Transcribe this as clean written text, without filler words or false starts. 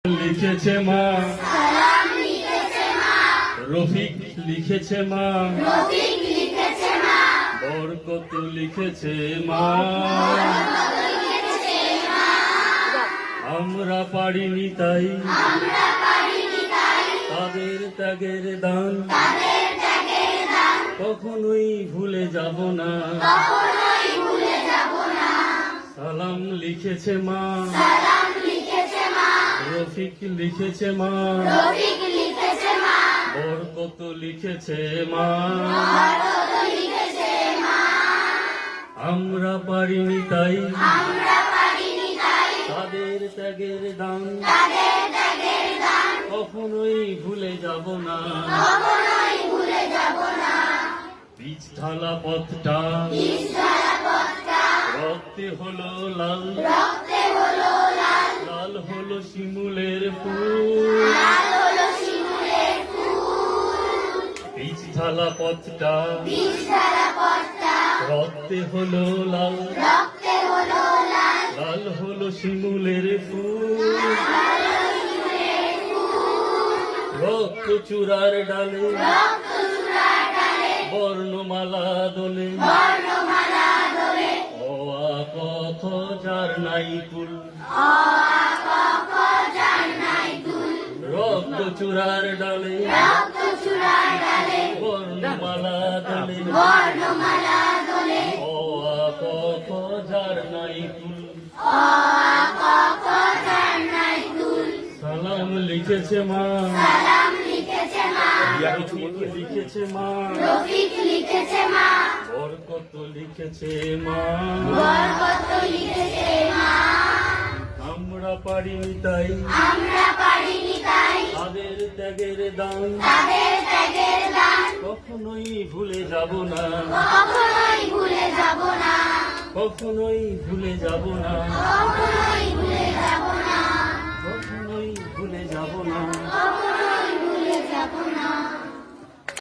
লিখেছে মা, রফিক লিখেছে মা, বরকত লিখেছে মা। আমরা পারিনি তাই তাদের ত্যাগের দান কখনোই ভুলে যাব না। সালাম লিখেছে মা, রফিক লিখেছে মা, বরকত লিখেছে মা। আমরা পারিনি তাই তাদের ত্যাগের দান কখনোই ভুলে যাব না। বীজ ঢালা পথটা রক্তে হলো লাল, লাল হলো শিমুলের ফুল। বীজ ঢালা পথটা রক্তে হলো লাল, লাল হলো শিমুলের ফুল। রক্ত চূড়ার ডালে বর্ণমালা দোলে, ও আ ক খ যার নাই কুল। রক্ত চূড়ার ডালে বর্ণমালা দোলে, ও আ ক খ যার নাই কুল। সালাম লিখেছে মা, লিখেছে মা, বরকত লিখেছে মা। আমরা পারিনি তাই তাদের ত্যাগের দান কখনোই ভুলে যাব না, কখনোই ভুলে যাব না।